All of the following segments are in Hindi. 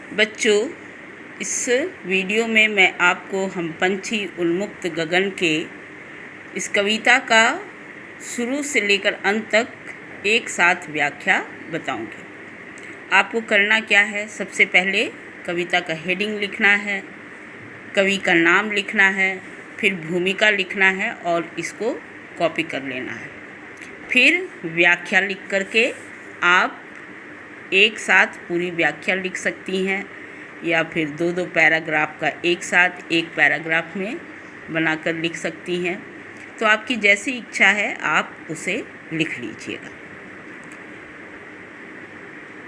बच्चों, इस वीडियो में मैं आपको हम पंछी उन्मुक्त गगन के इस कविता का शुरू से लेकर अंत तक एक साथ व्याख्या बताऊंगी। आपको करना क्या है, सबसे पहले कविता का हेडिंग लिखना है, कवि का नाम लिखना है, फिर भूमिका लिखना है और इसको कॉपी कर लेना है। फिर व्याख्या लिख करके आप एक साथ पूरी व्याख्या लिख सकती हैं या फिर दो पैराग्राफ का एक साथ एक पैराग्राफ में बनाकर लिख सकती हैं। तो आपकी जैसी इच्छा है आप उसे लिख लीजिएगा।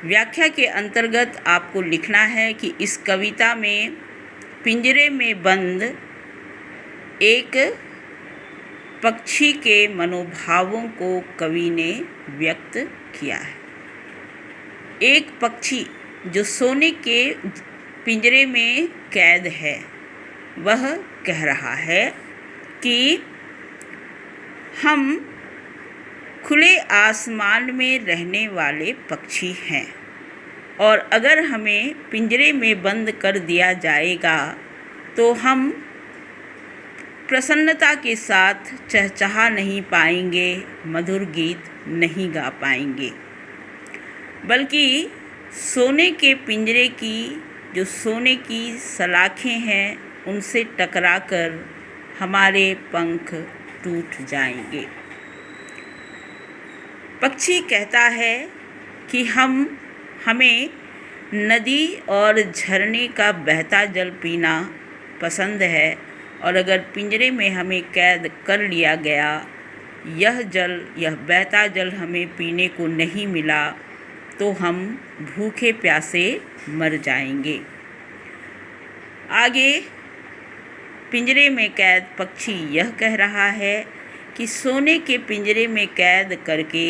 व्याख्या के अंतर्गत आपको लिखना है कि इस कविता में पिंजरे में बंद एक पक्षी के मनोभावों को कवि ने व्यक्त किया है। एक पक्षी जो सोने के पिंजरे में कैद है, वह कह रहा है कि हम खुले आसमान में रहने वाले पक्षी हैं और अगर हमें पिंजरे में बंद कर दिया जाएगा तो हम प्रसन्नता के साथ चहचहा नहीं पाएंगे, मधुर गीत नहीं गा पाएंगे, बल्कि सोने के पिंजरे की जो सोने की सलाखें हैं उनसे टकराकर हमारे पंख टूट जाएंगे। पक्षी कहता है कि हमें नदी और झरने का बहता जल पीना पसंद है और अगर पिंजरे में हमें कैद कर लिया गया, यह बहता जल हमें पीने को नहीं मिला तो हम भूखे प्यासे मर जाएंगे। आगे पिंजरे में कैद पक्षी यह कह रहा है कि सोने के पिंजरे में कैद करके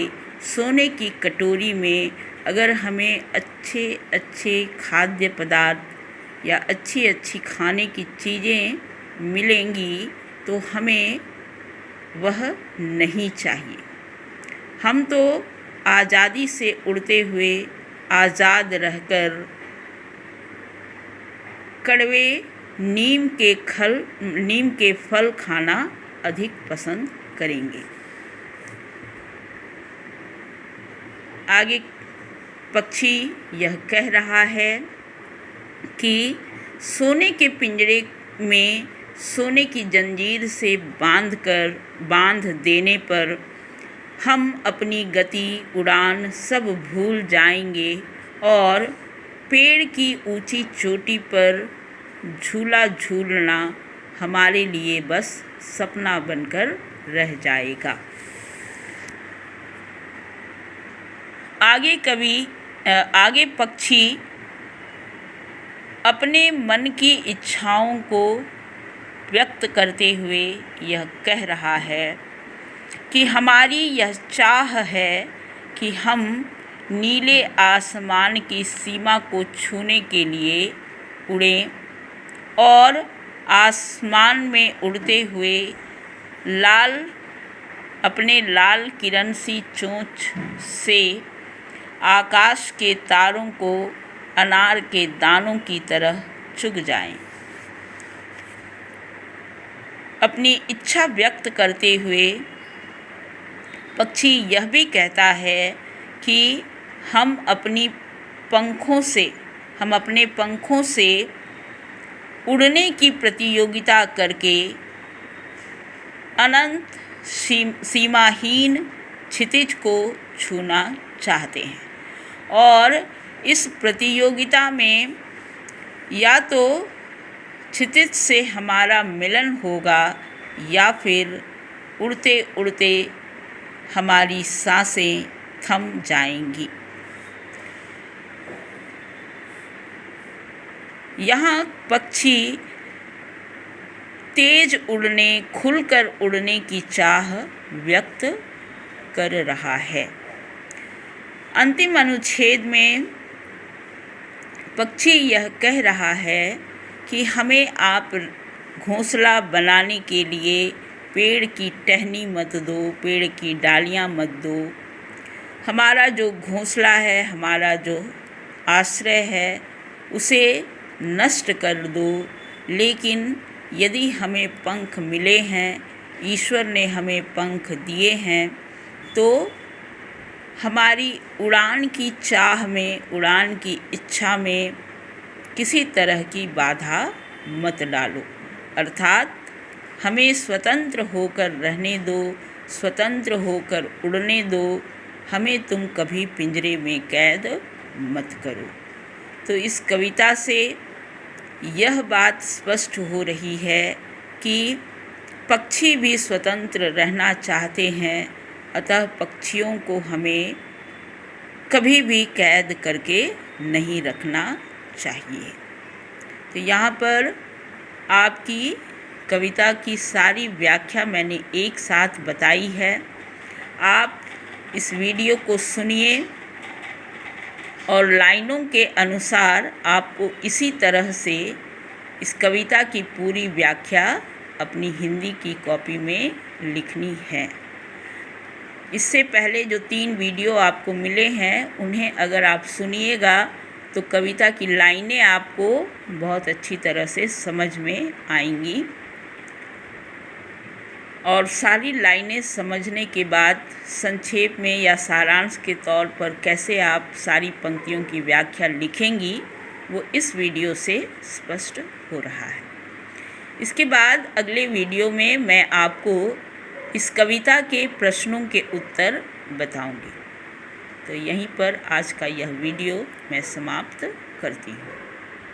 सोने की कटोरी में अगर हमें अच्छे अच्छे खाद्य पदार्थ या अच्छी अच्छी खाने की चीज़ें मिलेंगी तो हमें वह नहीं चाहिए। हम तो आज़ादी से उड़ते हुए आज़ाद रहकर कड़वे नीम के फल खाना अधिक पसंद करेंगे। आगे पक्षी यह कह रहा है कि सोने के पिंजरे में सोने की जंजीर से बांध देने पर हम अपनी गति उड़ान सब भूल जाएंगे और पेड़ की ऊंची चोटी पर झूला झूलना हमारे लिए बस सपना बनकर रह जाएगा। आगे पक्षी अपने मन की इच्छाओं को व्यक्त करते हुए यह कह रहा है कि हमारी यह चाह है कि हम नीले आसमान की सीमा को छूने के लिए उड़ें और आसमान में उड़ते हुए अपने लाल किरण सी चोंच से आकाश के तारों को अनार के दानों की तरह चुग जाएं। अपनी इच्छा व्यक्त करते हुए पक्षी यह भी कहता है कि हम अपने पंखों से उड़ने की प्रतियोगिता करके अनंत सीमाहीन क्षितिज को छूना चाहते हैं और इस प्रतियोगिता में या तो क्षितिज से हमारा मिलन होगा या फिर उड़ते उड़ते हमारी सांसें थम जाएंगी। यहाँ पक्षी तेज उड़ने, खुलकर उड़ने की चाह व्यक्त कर रहा है। अंतिम अनुच्छेद में पक्षी यह कह रहा है कि हमें आप घोंसला बनाने के लिए पेड़ की टहनी मत दो, पेड़ की डालियाँ मत दो। हमारा जो घोंसला है, हमारा जो आश्रय है, उसे नष्ट कर दो। लेकिन यदि हमें पंख मिले हैं, ईश्वर ने हमें पंख दिए हैं, तो हमारी उड़ान की चाह में, उड़ान की इच्छा में किसी तरह की बाधा मत डालो। अर्थात हमें स्वतंत्र होकर रहने दो, स्वतंत्र होकर उड़ने दो, हमें तुम कभी पिंजरे में कैद मत करो। तो इस कविता से यह बात स्पष्ट हो रही है कि पक्षी भी स्वतंत्र रहना चाहते हैं, अतः पक्षियों को हमें कभी भी कैद करके नहीं रखना चाहिए। तो यहाँ पर आपकी कविता की सारी व्याख्या मैंने एक साथ बताई है। आप इस वीडियो को सुनिए और लाइनों के अनुसार आपको इसी तरह से इस कविता की पूरी व्याख्या अपनी हिंदी की कॉपी में लिखनी है। इससे पहले जो 3 वीडियो आपको मिले हैं, उन्हें अगर आप सुनिएगा तो कविता की लाइनें आपको बहुत अच्छी तरह से समझ में आएंगी। और सारी लाइनें समझने के बाद संक्षेप में या सारांश के तौर पर कैसे आप सारी पंक्तियों की व्याख्या लिखेंगी, वो इस वीडियो से स्पष्ट हो रहा है। इसके बाद अगले वीडियो में मैं आपको इस कविता के प्रश्नों के उत्तर बताऊंगी। तो यहीं पर आज का यह वीडियो मैं समाप्त करती हूँ।